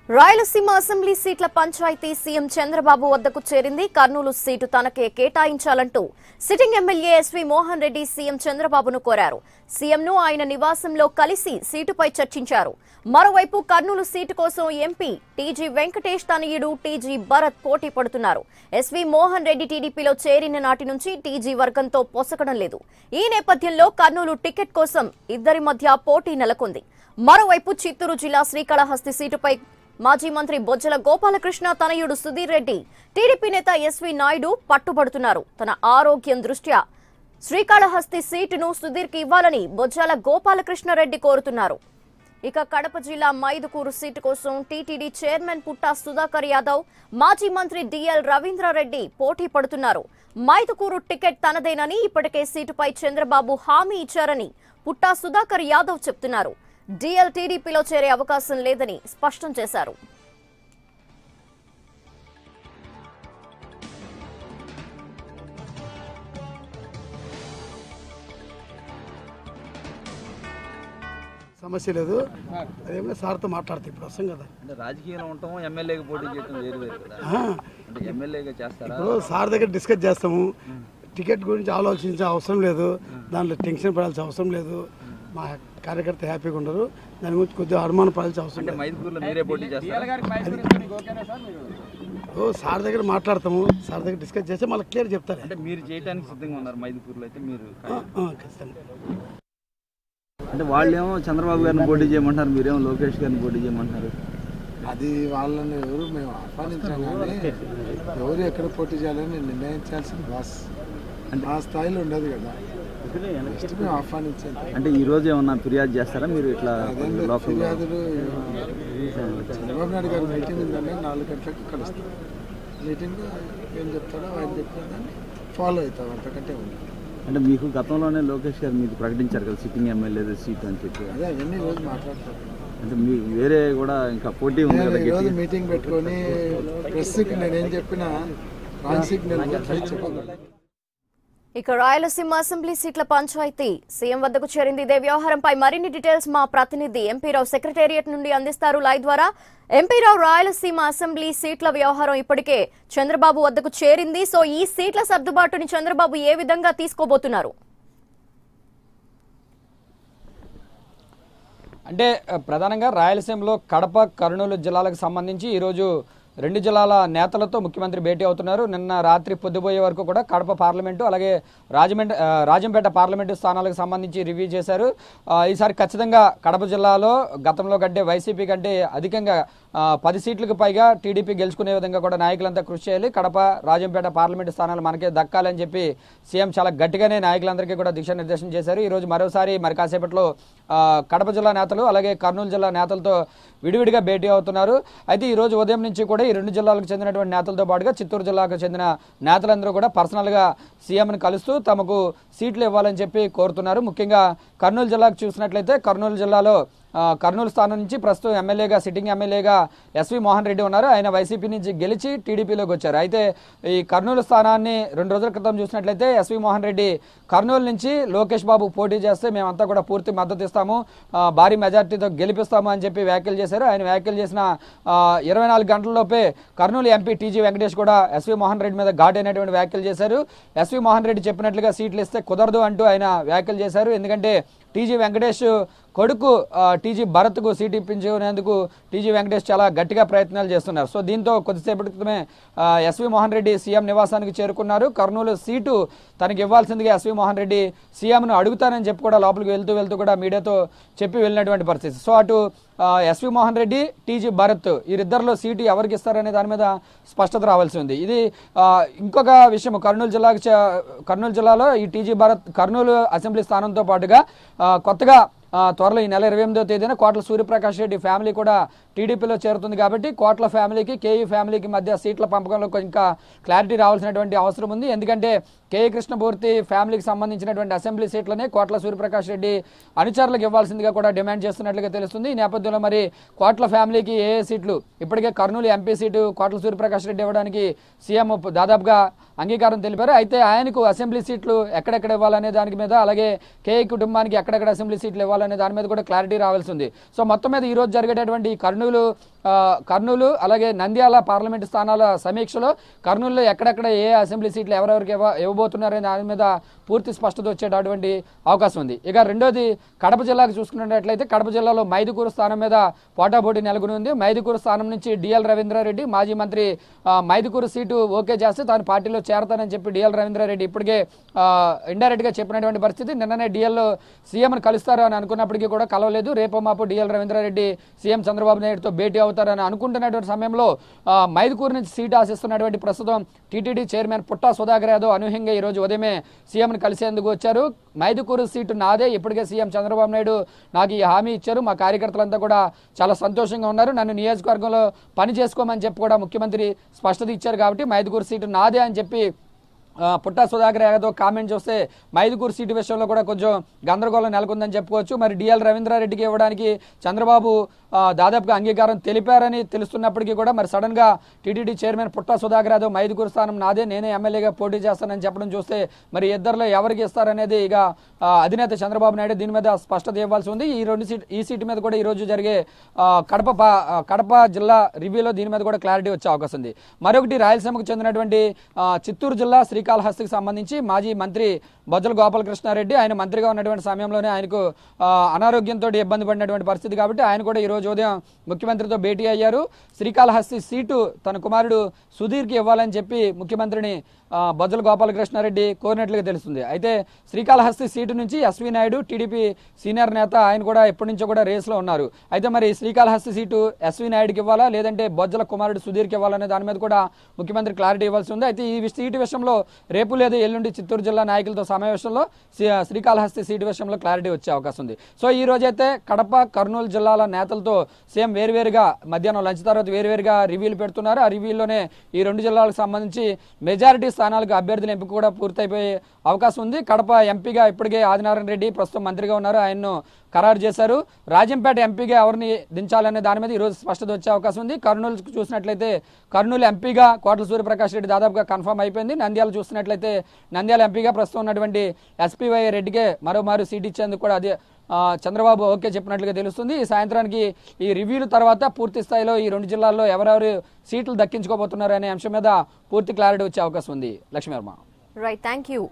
Rayalaseema assembly సీట్ల panchayat CM Chandrababu వద్దకు చేరింది. కర్నూలు సీటు తనకే కేటాయించాలంటూ sitting MLA SV Mohan Reddy CM చంద్రబాబును కోరారు. సీఎంను ఆయన నివాసంలో కలిసి సీటుపై చర్చించారు. మరోవైపు కర్నూలు సీటు కోసం ఎంపీ టీజీ వెంకటేష్ తనయుడు టీజీ భరత్ పోటీ పడుతున్నారు. ఎస్వి మోహన్ రెడ్డి టీడీపీలో చేరిన నాటి నుంచి టీజీ వర్గంతో పొసగడం లేదు. ఈ నేపథ్యంలో కర్నూలు టికెట్ కోసం ఇద్దరి మధ్య పోటీ నెలకొంది. మరోవైపు చిత్తూరు జిల్లా శ్రీకాళహస్తి సీటుపై మాజీ మంత్రి బొజ్జల గోపాలకృష్ణ తనయుడు సుధీర్ రెడ్డి టీడీపీ నేత ఎస్వి నాయుడు పట్టుబడుతున్నారు. తన ఆరోగ్యం దృష్ట్యా శ్రీకాళహస్తి సీటును సుధీర్కి ఇవ్వాలని బొజ్జల గోపాలకృష్ణారెడ్డి కోరుతున్నారు. ఇక కడప జిల్లా మైదుకూరు సీటు కోసం టీటీడీ చైర్మన్ పుట్టా సుధాకర్ యాదవ్, మాజీ మంత్రి డిఎల్ రవీంద్రారెడ్డి పోటీ పడుతున్నారు. మైదుకూరు టికెట్ తనదేనని, ఇప్పటికే సీటుపై చంద్రబాబు హామీ ఇచ్చారని పుట్టా సుధాకర్ యాదవ్ చెప్తున్నారు. డిఎల్ టీడీపీలో చేరే అవకాశం లేదని స్పష్టం చేశారు. సమస్య లేదు, అదేమైనా సార్తో మాట్లాడితే ఇప్పుడు వస్తాం కదా. అంటే రాజకీయంలో ఉంటాము, ఎమ్మెల్యేగా పోటీ చేయడం వేరు వేరు కదా. అంటే ఎమ్మెల్యేగా చేస్తారా? ఇప్పుడు సార్ దగ్గర డిస్కస్ చేస్తాము. టికెట్ గురించి ఆలోచించే అవసరం లేదు, దాంట్లో టెన్షన్ పడాల్సిన అవసరం లేదు. మా కార్యకర్త హ్యాపీగా ఉండరు, దాని గురించి కొద్దిగా అనుమానం పడాల్సిన అవసరం లేదు. మైదుకూరులో మీరే పోటీ చేస్తారా? సార్ దగ్గర మాట్లాడతాము, సార్ దగ్గర డిస్కస్ చేస్తే మళ్ళీ క్లియర్ చెప్తారు. అంటే మీరు చేయడానికి సిద్ధంగా ఉన్నారు మైదుకూరులో అయితే మీరు? ఖచ్చితంగా. అంటే వాళ్ళేమో చంద్రబాబు గారిని పోటీ చేయమంటారు, మీరేమో లోకేష్ గారిని పోటీ చేయమంటారు. అది వాళ్ళని ఎవరు మేము ఆహ్వానించాం, కానీ ఎవరు ఎక్కడ పోటీ చేయాలని నిర్ణయించాల్సిన బాస్ అంటే ఆ స్థాయిలో ఉండదు కదా. మేము ఆహ్వానించాం. అంటే ఈ రోజు ఏమన్నా ఫిర్యాదు చేస్తారా మీరు? ఇట్లా ఫిర్యాదులు చంద్రబాబు నాయుడు గారి మీటింగ్ ఉందంటే 4 గంటలకు కలుస్తాం. మీటింగ్లో ఏం చెప్తాడో ఆయన చెప్పిన దాన్ని ఫాలో అవుతాం, అంతకంటే ఉంది. అంటే మీకు గతంలోనే లోకేష్ గారు మీకు ప్రకటించారు కదా సిట్టింగ్ ఎమ్మెల్యే సీట్ అని చెప్పి. అదే అవన్నీ రోజు మాట్లాడతారు. అంటే మీ వేరే కూడా ఇంకా పోటీ ఉంది కదా. ఈరోజు మీటింగ్ పెట్టుకొని ప్రెస్కి నేనేం చెప్పినా రాంగ్ సిగ్నల్ చెప్పగలను. ఇక రాయలసీమ అసెంబ్లీ సీట్ల పంచాయతీ సీఎం వద్దకు చేరింది. ఇదే వ్యవహారంపై మరిన్ని డీటెయిల్స్ మా ప్రతినిధి ఎంపీరావు సెక్రటేరియట్ నుండి అందిస్తారు లైవ్ ద్వారా. ఎంపీరావు, రాయలసీమ అసెంబ్లీ సీట్ల వ్యవహారం ఇప్పటికే చంద్రబాబు వద్దకు చేరింది. సో ఈ సీట్ల సర్దుబాటుని చంద్రబాబు ఏ విధంగా తీసుకోబోతున్నారు? అంటే ప్రధానంగా రాయలసీమలో కడప, కర్నూలు జిల్లాలకు సంబంధించి ఈరోజు 2 జిల్లాల నేతలతో ముఖ్యమంత్రి భేటీ అవుతున్నారు. నిన్న రాత్రి పొద్దుపోయే వరకు కూడా కడప పార్లమెంటు అలాగే రాజంపేట పార్లమెంటు స్థానాలకు సంబంధించి రివ్యూ చేశారు. ఈసారి ఖచ్చితంగా కడప జిల్లాలో గతంలో కంటే వైసీపీ కంటే అధికంగా 10 సీట్లకు పైగా టీడీపీ గెలుచుకునే విధంగా కూడా నాయకులంతా కృషి చేయాలి. కడప, రాజంపేట పార్లమెంటు స్థానాలు మనకే దక్కాలని చెప్పి సీఎం చాలా గట్టిగానే నాయకులందరికీ కూడా దిశానిర్దేశం చేశారు. ఈరోజు మరోసారి మరి కాసేపట్లో కడప జిల్లా నేతలు అలాగే కర్నూలు జిల్లా నేతలతో విడివిడిగా భేటీ అవుతున్నారు. అయితే ఈ రోజు ఉదయం నుంచి కూడా ఈ 2 జిల్లాలకు చెందినటువంటి నేతలతో పాటుగా చిత్తూరు జిల్లాకు చెందిన నేతలందరూ కూడా పర్సనల్గా సీఎంని కలుస్తూ తమకు సీట్లు ఇవ్వాలని చెప్పి కోరుతున్నారు. ముఖ్యంగా కర్నూలు జిల్లాకు చూసినట్లయితే కర్నూలు జిల్లాలో కర్నూలు స్థానం నుంచి ప్రస్తుతం ఎమ్మెల్యేగా సిట్టింగ్ ఎమ్మెల్యేగా ఎస్వి మోహన్ రెడ్డి ఉన్నారు. ఆయన వైసీపీ నుంచి గెలిచి టీడీపీలోకి వచ్చారు. అయితే ఈ కర్నూలు స్థానాన్ని 2 రోజుల క్రితం చూసినట్లయితే ఎస్వి మోహన్ రెడ్డి కర్నూలు నుంచి లోకేష్ బాబు పోటీ చేస్తే మేమంతా కూడా పూర్తి మద్దతు ఇస్తాము, భారీ మెజార్టీతో గెలిపిస్తాము అని చెప్పి వ్యాఖ్యలు చేశారు. ఆయన వ్యాఖ్యలు చేసిన 24 గంటలలోపే కర్నూలు ఎంపీ టీజీ వెంకటేష్ కూడా ఎస్వి మోహన్ రెడ్డి మీద ఘాటైనటువంటి వ్యాఖ్యలు చేశారు. ఎస్వి మోహన్ రెడ్డి చెప్పినట్లుగా సీట్లు ఇస్తే కుదరదు అంటూ ఆయన వ్యాఖ్యలు చేశారు. ఎందుకంటే టీజీ వెంకటేష్ కొడుకు టీజీ భరత్కు సీట్ ఇప్పించుకునేందుకు టీజీ వెంకటేష్ చాలా గట్టిగా ప్రయత్నాలు చేస్తున్నారు. సో దీంతో కొద్దిసేపటి క్రితమే ఎస్వి మోహన్ రెడ్డి సీఎం నివాసానికి చేరుకున్నారు. కర్నూలు సీటు తనకి ఇవ్వాల్సిందిగా ఎస్వి మోహన్ రెడ్డి సీఎంను అడుగుతానని చెప్పి కూడా లోపలికి వెళ్తూ కూడా మీడియాతో చెప్పి వెళ్ళినటువంటి పరిస్థితి. సో అటు ఎస్వి మోహన్ రెడ్డి, టీజీ భరత్ వీరిద్దరిలో సీటు ఎవరికి ఇస్తారనే దాని మీద స్పష్టత రావాల్సి ఉంది. ఇది ఇంకొక విషయం, కర్నూలు జిల్లాలో ఈ టీజీ భరత్ కర్నూలు అసెంబ్లీ స్థానంతో పాటుగా కొత్తగా త్వరలో ఈ నెల 28వ తేదీన కోట్ల సూర్యప్రకాష్ రెడ్డి ఫ్యామిలీ కూడా టీడీపీలో చేరుతుంది. కాబట్టి కోట్ల ఫ్యామిలీకి, కేయూ ఫ్యామిలీకి మధ్య సీట్ల పంపకంలో ఇంకా క్లారిటీ రావాల్సినటువంటి అవసరం ఉంది. ఎందుకంటే కేఈ కృష్ణమూర్తి ఫ్యామిలీకి సంబంధించినటువంటి అసెంబ్లీ సీట్లనే కోట్ల సూర్యప్రకాష్ రెడ్డి అనుచరులకు ఇవ్వాల్సిందిగా కూడా డిమాండ్ చేస్తున్నట్లుగా తెలుస్తుంది. ఈ నేపథ్యంలో మరి కోట్ల ఫ్యామిలీకి ఏ సీట్లు, ఇప్పటికే కర్నూలు ఎంపీ సీటు కోట్ల సూర్యప్రకాష్ రెడ్డి ఇవ్వడానికి సీఎం దాదాపుగా అంగీకారం తెలిపారు. అయితే ఆయనకు అసెంబ్లీ సీట్లు ఎక్కడెక్కడ ఇవ్వాలనే దాని మీద, అలాగే కేఈ కుటుంబానికి ఎక్కడెక్కడ అసెంబ్లీ సీట్లు ఇవ్వాలనే దాని మీద కూడా క్లారిటీ రావాల్సి ఉంది. సో మొత్తం మీద ఈ రోజు జరిగేటటువంటి కర్నూలు కర్నూలు అలాగే నంద్యాల పార్లమెంటు స్థానాల సమీక్షలో కర్నూలులో ఎక్కడెక్కడ ఏ అసెంబ్లీ సీట్లు ఎవరెవరికి ఇవ్వబోతున్నారనే దాని మీద పూర్తి స్పష్టత వచ్చేటటువంటి అవకాశం ఉంది. ఇక రెండోది కడప జిల్లాకు చూసుకున్నట్లయితే కడప జిల్లాలో మైదుకూరు స్థానం మీద పోటాపోటీ నెలకొని ఉంది. మైదుకూరు స్థానం నుంచి డిఎల్ రవీంద్రారెడ్డి మాజీ మంత్రి మైదుకూరు సీటు ఓకే చేస్తే తాను పార్టీలో చేరతానని చెప్పి డిఎల్ రవీంద్రారెడ్డి ఇప్పటికే ఇండైరెక్ట్ గా చెప్పినటువంటి పరిస్థితి. నిన్ననే డిఎల్ సీఎంను కలుస్తారు అని అనుకున్నప్పటికీ కూడా కలవలేదు. రేపో మాపు డిఎల్ రవీంద్రారెడ్డి సీఎం చంద్రబాబు నాయుడుతో భేటీ అవుతారని అనుకుంటున్నటువంటి సమయంలో మైదుకూరు నుంచి సీటు ఆశిస్తున్నటువంటి ప్రస్తుతం టీటీడీ చైర్మన్ పుట్టా సుధాకర్ యాదవ్ అనూహ్యంగా ఈ రోజు ఉదయమే సీఎంను కలిసేందుకు వచ్చారు. మైదుకూరు సీటు నాదే, ఇప్పటికే సీఎం చంద్రబాబు నాయుడు నాకు ఈ హామీ ఇచ్చారు, మా కార్యకర్తలంతా కూడా చాలా సంతోషంగా ఉన్నారు, నన్ను నియోజకవర్గంలో పని చేసుకోమని చెప్పి కూడా ముఖ్యమంత్రి స్పష్టత ఇచ్చారు. కాబట్టి మైదుకూరు సీటు నాదే అని చెప్పి పుట్టా సుధాకర్ యాదవ్ కామెంట్ చూస్తే మైదుకూరు సీటు విషయంలో కూడా కొంచెం గందరగోళం నెలకొందని చెప్పుకోవచ్చు. మరి డిఎల్ రవీంద్రారెడ్డికి ఇవ్వడానికి చంద్రబాబు దాదాపుగా అంగీకారం తెలిపారని తెలుస్తున్నప్పటికీ కూడా మరి సడన్ గా టీటీడీ చైర్మన్ పుట్టా సుధాకర్ యాదవ్ మైదుకూరు స్థానం నాదే, నేనే ఎమ్మెల్యేగా పోటీ చేస్తానని చెప్పడం చూస్తే మరి ఇద్దరిలో ఎవరికి ఇస్తారనేది ఇక అధినేత చంద్రబాబు నాయుడు దీని మీద స్పష్టత ఇవ్వాల్సి ఉంది. ఈ సీటు మీద కూడా ఈ రోజు జరిగే కడప జిల్లా రివ్యూలో దీని మీద కూడా క్లారిటీ వచ్చే అవకాశం ఉంది. మరొకటి రాయలసీమకు చెందినటువంటి చిత్తూరు జిల్లా శ్రీకాళహస్తికి సంబంధించి మాజీ మంత్రి బొజ్జల గోపాలకృష్ణారెడ్డి ఆయన మంత్రిగా ఉన్నటువంటి సమయంలోనే ఆయనకు అనారోగ్యంతో ఇబ్బంది పడినటువంటి పరిస్థితి. కాబట్టి ఆయన కూడా ఈ రోజు ఉదయం ముఖ్యమంత్రితో భేటీ అయ్యారు. శ్రీకాళహస్తి సీటు తన కుమారుడు సుధీర్కి ఇవ్వాలని చెప్పి ముఖ్యమంత్రిని బొజ్జల గోపాలకృష్ణారెడ్డి కోరినట్లుగా తెలుస్తుంది. అయితే శ్రీకాళహస్తి సీటు నుంచి ఎస్వి నాయుడు టీడీపీ సీనియర్ నేత ఆయన కూడా ఎప్పటి నుంచో కూడా రేసులో ఉన్నారు. అయితే మరి శ్రీకాళహస్తి సీటు ఎస్వి నాయుడుకి ఇవ్వాలా లేదంటే బొజ్జల కుమారుడు సుధీర్కి ఇవ్వాలనే దాని మీద కూడా ముఖ్యమంత్రి క్లారిటీ ఇవ్వాల్సి ఉంది. అయితే ఈ సీటు విషయంలో రేపు లేదా ఎల్లుండి చిత్తూరు జిల్లా నాయకులతో సమావేశంలో శ్రీకాళహస్తి సీటు విషయంలో క్లారిటీ వచ్చే అవకాశం ఉంది. సో ఈ రోజైతే కడప కర్నూలు జిల్లాల నేతలతో సీఎం వేరువేరుగా మధ్యాహ్నం లంచ్ తర్వాత వేరువేరుగా రివ్యూలు పెడుతున్నారు. ఆ రివ్యూలోనే ఈ రెండు జిల్లాలకు సంబంధించి మెజారిటీ స్థానాలకు అభ్యర్థుల ఎంపిక కూడా పూర్తయిపోయే అవకాశం ఉంది. కడప ఎంపీగా ఇప్పటికే ఆదినారాయణ రెడ్డి ప్రస్తుతం మంత్రిగా ఉన్నారు, ఆయన్ను ఖరారు చేశారు. రాజంపేట ఎంపీగా ఎవరిని దించాలనే దాని మీద ఈరోజు స్పష్టత వచ్చే అవకాశం ఉంది. కర్నూలు చూసినట్లయితే కర్నూలు ఎంపీగా కోట్ల సూర్యప్రకాష్ రెడ్డి దాదాపుగా కన్ఫర్మ్ అయిపోయింది. నంద్యాల చూసినట్లయితే నంద్యాల ఎంపీగా ప్రస్తుతం ఉన్నటువంటి ఎస్పీవై రెడ్డికే మరోమారు సీట్ ఇచ్చేందుకు కూడా అదే చంద్రబాబు ఓకే చెప్పినట్లుగా తెలుస్తుంది. ఈ సాయంత్రానికి ఈ రివ్యూల తర్వాత పూర్తి స్థాయిలో ఈ రెండు జిల్లాల్లో ఎవరెవరు సీట్లు దక్కించుకోబోతున్నారు అనే అంశం మీద పూర్తి క్లారిటీ వచ్చే అవకాశం ఉంది. Lakshmi Varma. Right, thank you.